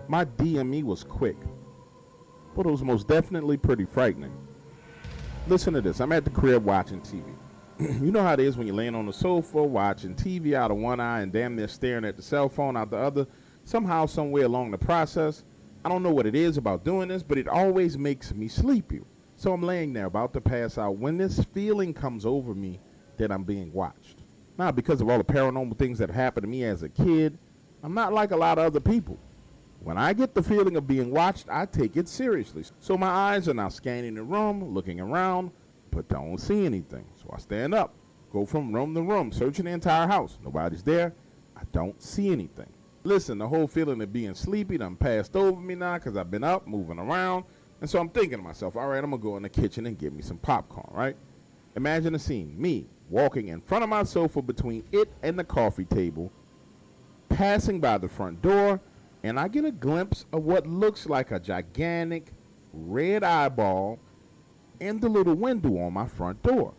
My DME was quick, but it was most definitely pretty frightening. Listen to this. I'm at the crib watching TV. You know how it is when you're laying on the sofa watching TV out of one eye and damn near staring at the cell phone out the other. Somehow, somewhere along the process, I don't know what it is about doing this, but it always makes me sleepy. So I'm laying there about to pass out when this feeling comes over me that I'm being watched. Now, because of all the paranormal things that happened to me as a kid, I'm not like a lot of other people. When I get the feeling of being watched, I take it seriously. So my eyes are now scanning the room, looking around, but don't see anything. So I stand up, go from room to room, searching the entire house. Nobody's there. I don't see anything. Listen, the whole feeling of being sleepy done passed over me now because I've been up, moving around. And so I'm thinking to myself, all right, I'm going to go in the kitchen and get me some popcorn, right? Imagine the scene, me walking in front of my sofa between it and the coffee table, passing by the front door, and I get a glimpse of what looks like a gigantic red eyeball in the little window on my front door.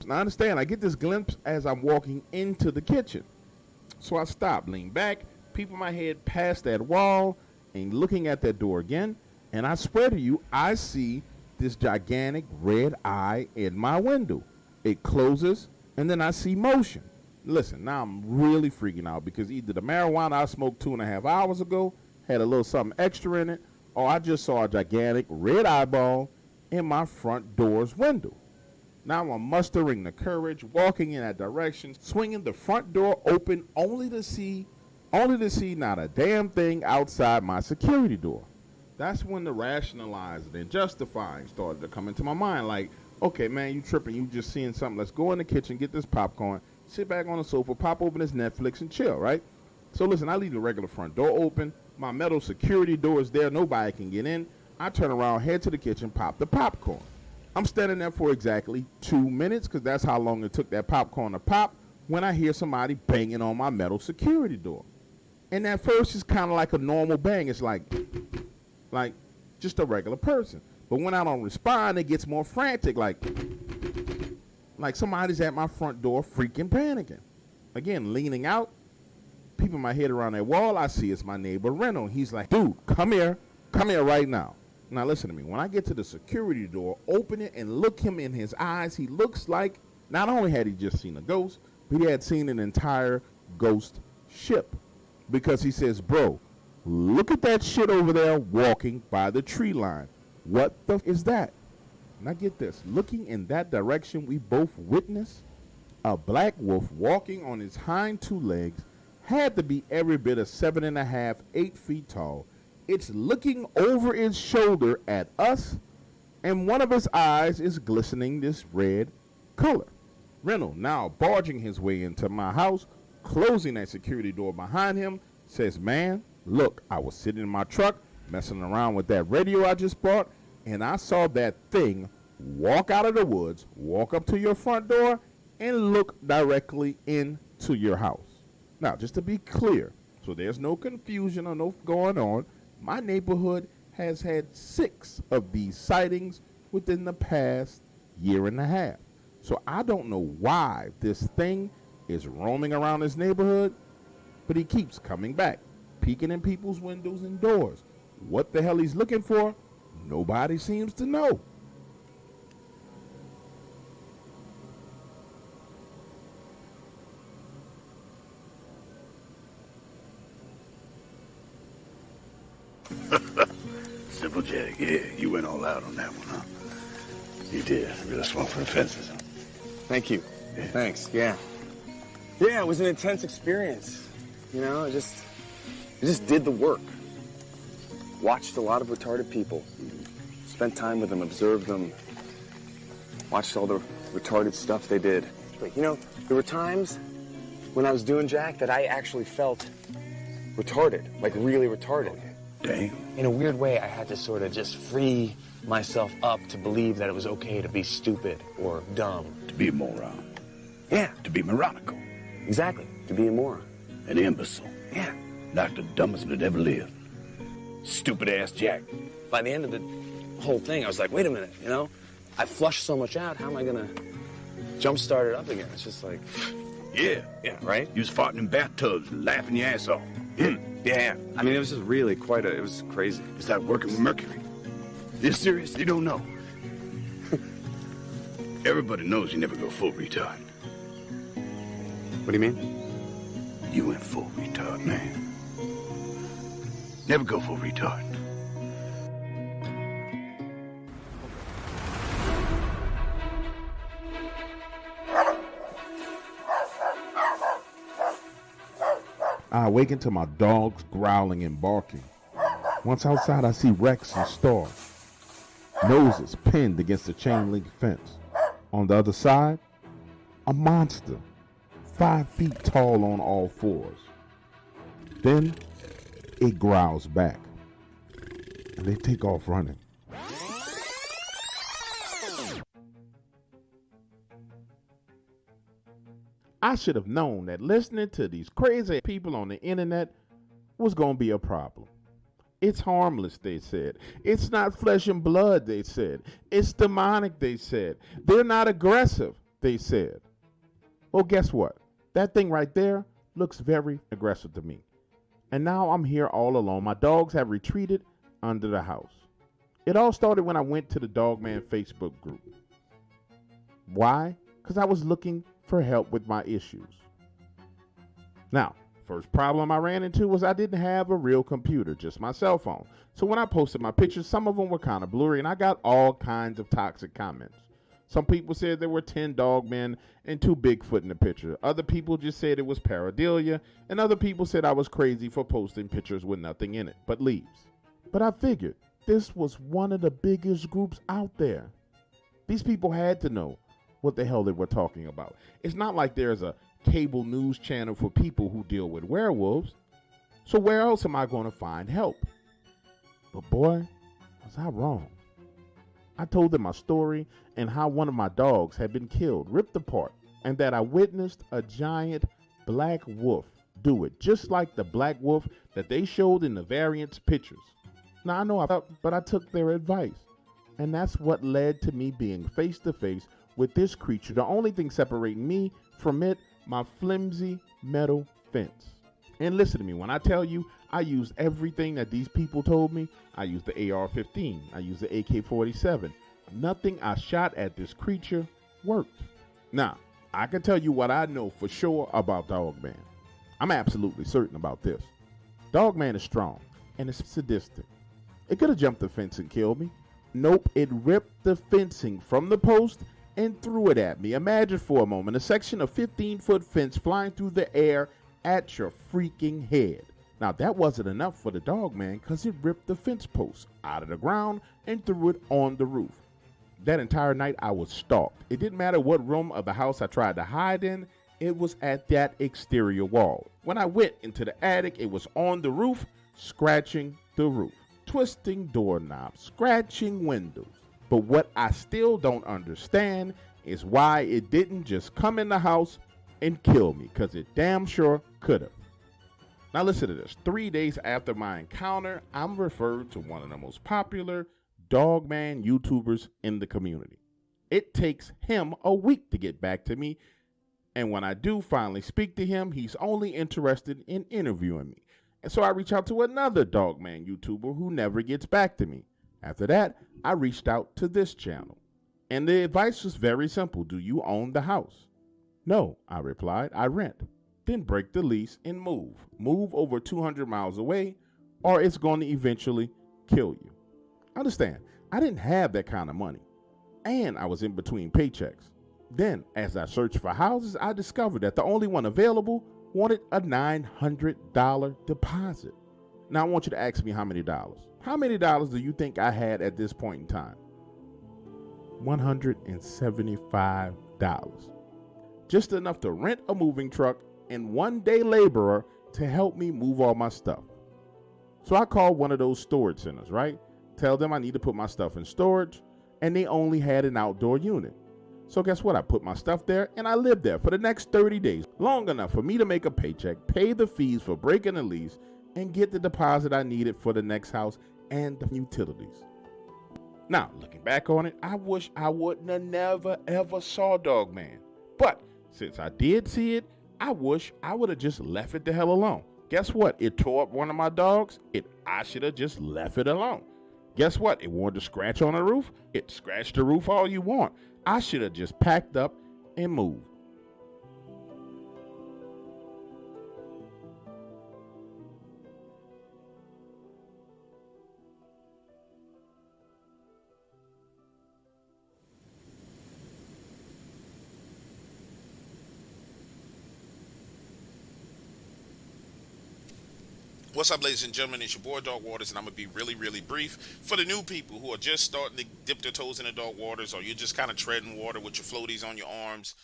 Now understand, I get this glimpse as I'm walking into the kitchen. So I stop, lean back, peep my head past that wall, and looking at that door again, and I swear to you, I see this gigantic red eye in my window. It closes, and then I see motion. Listen, now I'm really freaking out because either the marijuana I smoked 2.5 hours ago had a little something extra in it, or I just saw a gigantic red eyeball in my front door's window. Now I'm mustering the courage, walking in that direction, swinging the front door open only to see not a damn thing outside my security door. That's when the rationalizing and justifying started to come into my mind. Like, okay, man, you tripping. You just seeing something. Let's go in the kitchen, get this popcorn, sit back on the sofa, pop open this Netflix, and chill, right? So listen, I leave the regular front door open. My metal security door is there. Nobody can get in. I turn around, head to the kitchen, pop the popcorn. I'm standing there for exactly 2 minutes because that's how long it took that popcorn to pop when I hear somebody banging on my metal security door. And at first, it's kind of like a normal bang. It's like just a regular person. But when I don't respond, it gets more frantic, like somebody's at my front door freaking panicking. Again, leaning out, peeping my head around that wall, I see it's my neighbor Reno. He's like, dude, come here right now. Now listen to me. When I get to the security door, open it and look him in his eyes, he looks like not only had he just seen a ghost, but he had seen an entire ghost ship. Because he says, bro, look at that shit over there walking by the tree line. What the is that? Now get this. Looking in that direction, we both witnessed a black wolf walking on his hind 2 legs, had to be every bit of 7.5, 8 feet tall. It's looking over its shoulder at us, and one of his eyes is glistening this red color. Reno, now barging his way into my house, closing that security door behind him, says, man, look, I was sitting in my truck, messing around with that radio I just bought, and I saw that thing walk out of the woods, walk up to your front door, and look directly into your house. Now, just to be clear, so there's no confusion or no going on, my neighborhood has had 6 of these sightings within the past 1.5 years. So I don't know why this thing is roaming around this neighborhood, but he keeps coming back, peeking in people's windows and doors. What the hell he's looking for, nobody seems to know. Simple Jack, yeah, you went all out on that one, huh? You did. Really swung for the fences, huh? Thank you. Yeah. Thanks, yeah. Yeah, it was an intense experience. You know, I just did the work. Watched a lot of retarded people. Spent time with them, observed them. Watched all the retarded stuff they did. But, you know, there were times when I was doing Jack that I actually felt retarded, like really retarded. Dang. In a weird way, I had to sort of just free myself up to believe that it was okay to be stupid or dumb. To be a moron. Yeah. To be moronical. Exactly. To be a moron. An imbecile. Yeah. Like the dumbest that ever lived. Stupid ass Jack. By the end of the whole thing, I was like, wait a minute, you know? I flushed so much out, how am I gonna jumpstart it up again? It's just like... Yeah. Yeah, right? You was farting in bathtubs and laughing your ass off. Yeah. Yeah, I mean, it was just really it was crazy. Is that working with Mercury? You serious? You don't know? Everybody knows you never go full retard. What do you mean? You went full retard, man. Never go full retard. I awaken to my dogs growling and barking. Once outside, I see Rex and Star, noses pinned against the chain link fence. On the other side, a monster, 5 feet tall on all fours. Then it growls back, and they take off running. I should have known that listening to these crazy people on the internet was going to be a problem. It's harmless, they said. It's not flesh and blood, they said. It's demonic, they said. They're not aggressive, they said. Well, guess what? That thing right there looks very aggressive to me. And now I'm here all alone. My dogs have retreated under the house. It all started when I went to the Dogman Facebook group. Why? Because I was looking for help with my issues. Now, first problem I ran into was I didn't have a real computer, just my cell phone. So when I posted my pictures, some of them were kind of blurry, and I got all kinds of toxic comments. Some people said there were 10 dogmen and 2 Bigfoot in the picture. Other people just said it was pareidolia, and other people said I was crazy for posting pictures with nothing in it but leaves. But I figured this was one of the biggest groups out there. These people had to know what the hell they were talking about. It's not like there's a cable news channel for people who deal with werewolves. So where else am I going to find help? But boy, was I wrong. I told them my story and how one of my dogs had been killed, ripped apart, and that I witnessed a giant black wolf do it, just like the black wolf that they showed in the variants pictures. Now I know, but I took their advice, and that's what led to me being face to face with this creature. The only thing separating me from it, my flimsy metal fence. And listen to me, when I tell you I used everything that these people told me, I used the AR-15, I used the AK-47. Nothing I shot at this creature worked. Now, I can tell you what I know for sure about Dogman. I'm absolutely certain about this. Dogman is strong, and it's sadistic. It could have jumped the fence and killed me. Nope, it ripped the fencing from the post and threw it at me. Imagine for a moment a section of 15-foot fence flying through the air at your freaking head. Now that wasn't enough for the Dogman because it ripped the fence post out of the ground and threw it on the roof. That entire night I was stalked. It didn't matter what room of the house I tried to hide in, it was at that exterior wall. When I went into the attic, it was on the roof, scratching the roof, twisting doorknobs, scratching windows. But what I still don't understand is why it didn't just come in the house and kill me, because it damn sure could have. Now listen to this. 3 days after my encounter, I'm referred to one of the most popular Dogman YouTubers in the community. It takes him a week to get back to me, and when I do finally speak to him, he's only interested in interviewing me. And so I reach out to another Dogman YouTuber who never gets back to me. After that, I reached out to this channel, and the advice was very simple. Do you own the house? No, I replied, I rent. Then break the lease and move. Move over 200 miles away, or it's going to eventually kill you. Understand, I didn't have that kind of money, and I was in between paychecks. Then, as I searched for houses, I discovered that the only one available wanted a $900 deposit. Now, I want you to ask me how many dollars. How many dollars do you think I had at this point in time? $175. Just enough to rent a moving truck and one-day laborer to help me move all my stuff. So I called one of those storage centers, right? Tell them I need to put my stuff in storage, and they only had an outdoor unit. So guess what? I put my stuff there, and I lived there for the next 30 days, long enough for me to make a paycheck, pay the fees for breaking the lease, and get the deposit I needed for the next house and the utilities. Now, looking back on it, I wish I wouldn't have never ever saw Dogman. But since I did see it, I wish I would have just left it the hell alone. Guess what? It tore up one of my dogs. I should have just left it alone. Guess what? It wanted to scratch on the roof. It scratched the roof all you want. I should have just packed up and moved. What's up, ladies and gentlemen? It's your boy Dog Waters, and I'm gonna be really, really brief for the new people who are just starting to dip their toes in the dog waters, or you're just kind of treading water with your floaties on your arms.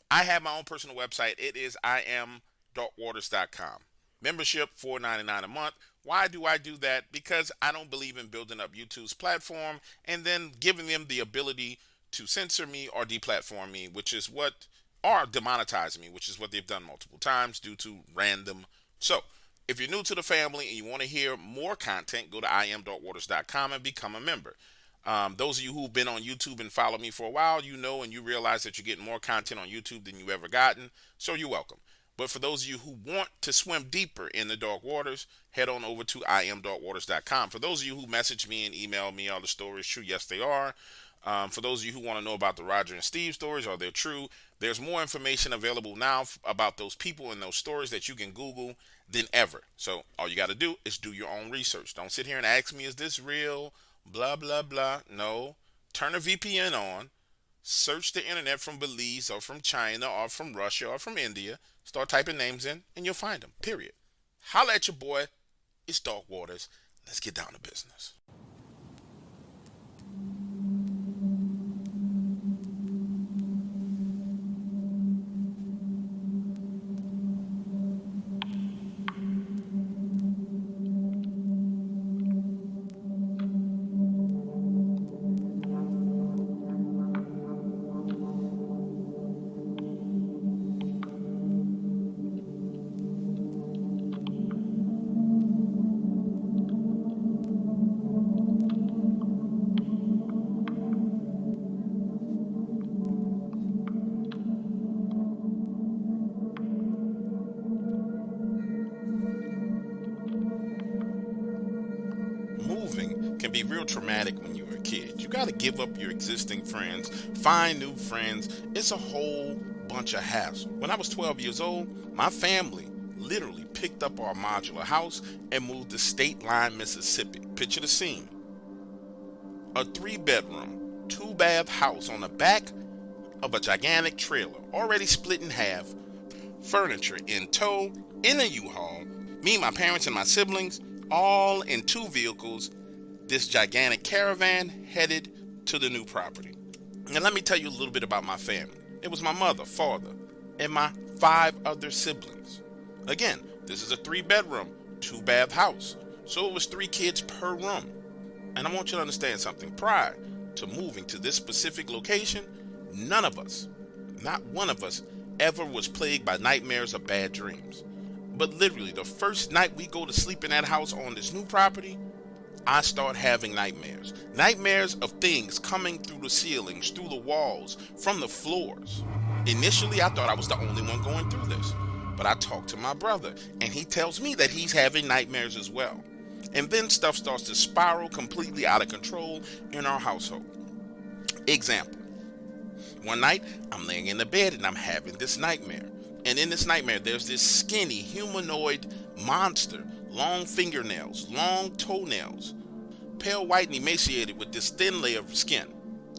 I have my own personal website. It is iamdogwaters.com. Membership $4.99 a month. Why do I do that? Because I don't believe in building up YouTube's platform and then giving them the ability to censor me or deplatform me, or demonetize me, which is what they've done multiple times due to random. So, if you're new to the family and you want to hear more content, go to iamdogwaters.com and become a member. Those of you who've been on YouTube and follow me for a while, you know and you realize that you're getting more content on YouTube than you've ever gotten, so you're welcome. But for those of you who want to swim deeper in the dog waters, head on over to iamdogwaters.com. For those of you who message me and email me all the stories, true, yes, they are. For those of you who want to know about the Roger and Steve stories, are they true? There's more information available now about those people and those stories that you can Google than ever. So all you got to do is do your own research. Don't sit here and ask me, is this real? Blah, blah, blah. No. Turn a VPN on. Search the internet from Belize or from China or from Russia or from India. Start typing names in and you'll find them. Period. Holla at your boy. It's Dog Waters. Let's get down to business. Moving can be real traumatic when you're a kid. You got to give up your existing friends, find new friends. It's a whole bunch of hassle. When I was 12 years old, my family literally picked up our modular house and moved to State Line, Mississippi. Picture the scene. A 3-bedroom, 2-bath house on the back of a gigantic trailer, already split in half, furniture in tow, in a U-Haul, me, my parents, and my siblings, all in 2 vehicles, this gigantic caravan headed to the new property. And let me tell you a little bit about my family. It was my mother, father, and my 5 other siblings. Again, this is a 3-bedroom, 2-bath house, so it was 3 kids per room. And I want you to understand something. Prior to moving to this specific location, none of us, not one of us, ever was plagued by nightmares or bad dreams. But literally, the first night we go to sleep in that house on this new property, I start having nightmares. Nightmares of things coming through the ceilings, through the walls, from the floors. Initially, I thought I was the only one going through this. But I talked to my brother, and he tells me that he's having nightmares as well. And then stuff starts to spiral completely out of control in our household. Example. One night, I'm laying in the bed and I'm having this nightmare. And in this nightmare, there's this skinny humanoid monster, long fingernails, long toenails, pale white and emaciated with this thin layer of skin.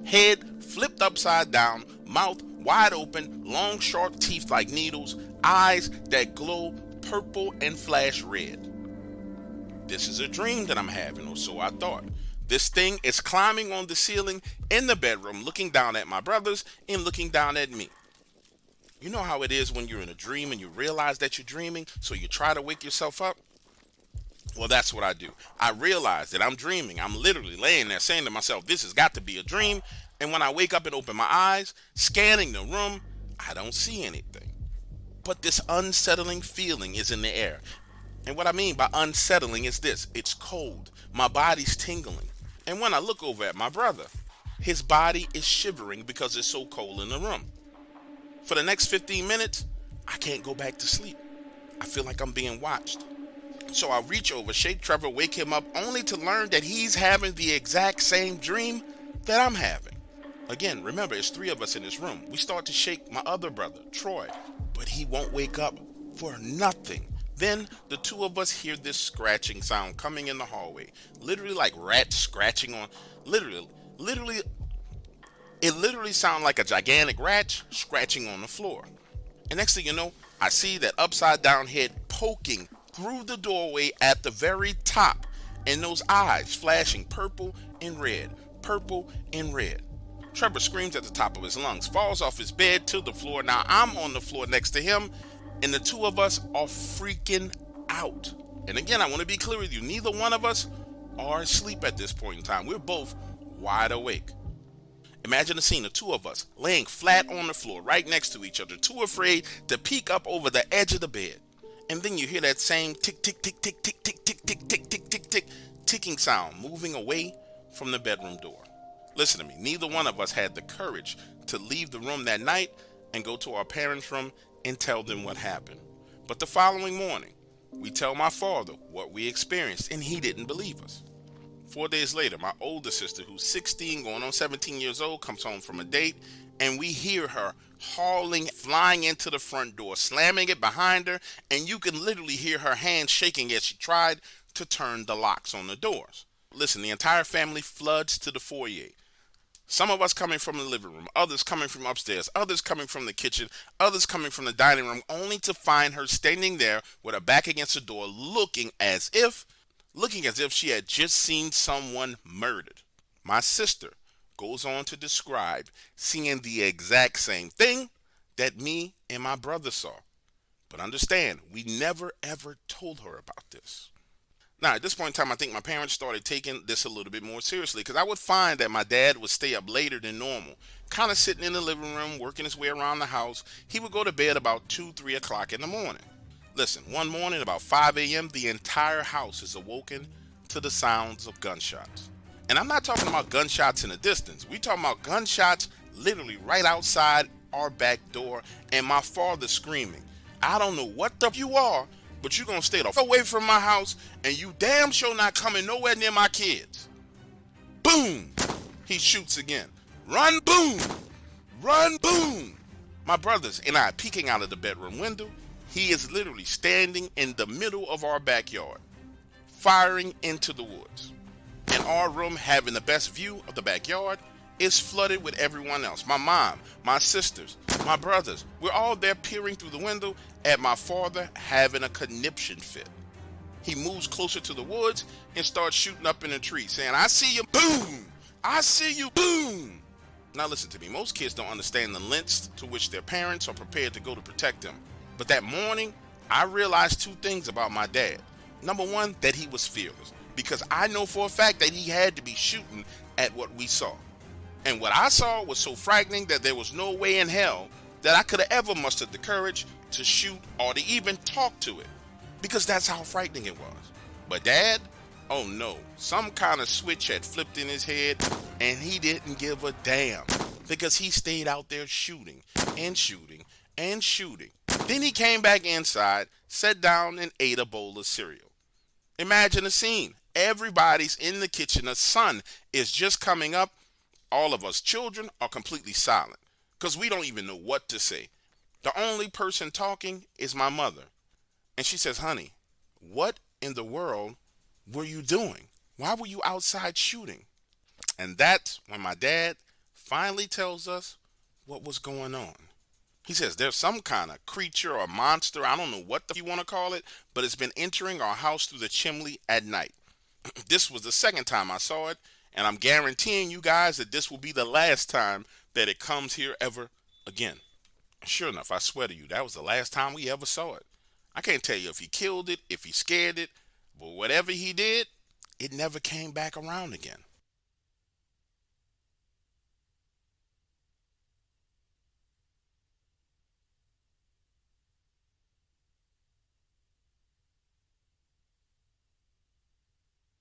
Head flipped upside down, mouth wide open, long sharp teeth like needles, eyes that glow purple and flash red. This is a dream that I'm having, or so I thought. This thing is climbing on the ceiling in the bedroom, looking down at my brothers and looking down at me. You know how it is when you're in a dream and you realize that you're dreaming, so you try to wake yourself up? Well, that's what I do. I realize that I'm dreaming. I'm literally laying there saying to myself, this has got to be a dream. And when I wake up and open my eyes, scanning the room, I don't see anything. But this unsettling feeling is in the air. And what I mean by unsettling is this. It's cold. My body's tingling. And when I look over at my brother, his body is shivering because it's so cold in the room. For the next 15 minutes, I can't go back to sleep. I feel like I'm being watched. So I reach over, shake Trevor, wake him up, only to learn that he's having the exact same dream that I'm having. Again, remember, it's 3 of us in this room. We start to shake my other brother, Troy, but he won't wake up for nothing. Then the 2 of us hear this scratching sound coming in the hallway, literally like rats scratching on, literally, it literally sounded like a gigantic rat scratching on the floor. And next thing you know, I see that upside down head poking through the doorway at the very top, and those eyes flashing purple and red, purple and red. Trevor screams at the top of his lungs, falls off his bed to the floor. Now I'm on the floor next to him, and the 2 of us are freaking out. And again, I want to be clear with you, neither one of us are asleep at this point in time. We're both wide awake. Imagine the scene of 2 of us laying flat on the floor right next to each other, too afraid to peek up over the edge of the bed. And then you hear that same tick, tick, tick, tick, tick, tick, tick, tick, tick, tick, tick, tick, ticking sound moving away from the bedroom door. Listen to me, neither one of us had the courage to leave the room that night and go to our parents' room and tell them what happened. But the following morning, we tell my father what we experienced, and he didn't believe us. 4 days later, my older sister, who's 16, going on 17 years old, comes home from a date, and we hear her hauling, flying into the front door, slamming it behind her, and you can literally hear her hands shaking as she tried to turn the locks on the doors. Listen, the entire family floods to the foyer. Some of us coming from the living room, others coming from upstairs, others coming from the kitchen, others coming from the dining room, only to find her standing there with her back against the door, looking as if she had just seen someone murdered. My sister goes on to describe seeing the exact same thing that me and my brother saw. But understand, we never ever told her about this. Now, at this point in time, I think my parents started taking this a little bit more seriously, because I would find that my dad would stay up later than normal, kind of sitting in the living room, working his way around the house. He would go to bed about 2, 3 o'clock in the morning. Listen, one morning about 5 a.m., the entire house is awoken to the sounds of gunshots. And I'm not talking about gunshots in the distance. We're talking about gunshots literally right outside our back door, and my father screaming, "I don't know what the you are, but you're going to stay the away from my house, and you damn sure not coming nowhere near my kids." Boom! He shoots again. Run, boom! Run, boom! My brothers and I peeking out of the bedroom window. He is literally standing in the middle of our backyard, firing into the woods. And our room, having the best view of the backyard, is flooded with everyone else. My mom, my sisters, my brothers. We're all there peering through the window at my father having a conniption fit. He moves closer to the woods and starts shooting up in a tree, saying, "I see you, boom! I see you, boom!" Now listen to me, most kids don't understand the lengths to which their parents are prepared to go to protect them. But that morning, I realized 2 things about my dad. Number one, that he was fearless, because I know for a fact that he had to be shooting at what we saw. And what I saw was so frightening that there was no way in hell that I could have ever mustered the courage to shoot or to even talk to it, because that's how frightening it was. But Dad, oh no, some kind of switch had flipped in his head, and he didn't give a damn, because he stayed out there shooting and shooting and shooting. Then he came back inside, sat down, and ate a bowl of cereal. Imagine the scene. Everybody's in the kitchen. The sun is just coming up. All of us children are completely silent, because we don't even know what to say. The only person talking is my mother. And she says, "Honey, what in the world were you doing? Why were you outside shooting?" And that's when my dad finally tells us what was going on. He says there's some kind of creature or monster, I don't know what you want to call it, but it's been entering our house through the chimney at night. This was the second time I saw it, and I'm guaranteeing you guys that this will be the last time that it comes here ever again. Sure enough, I swear to you, that was the last time we ever saw it. I can't tell you if he killed it, if he scared it, but whatever he did, it never came back around again.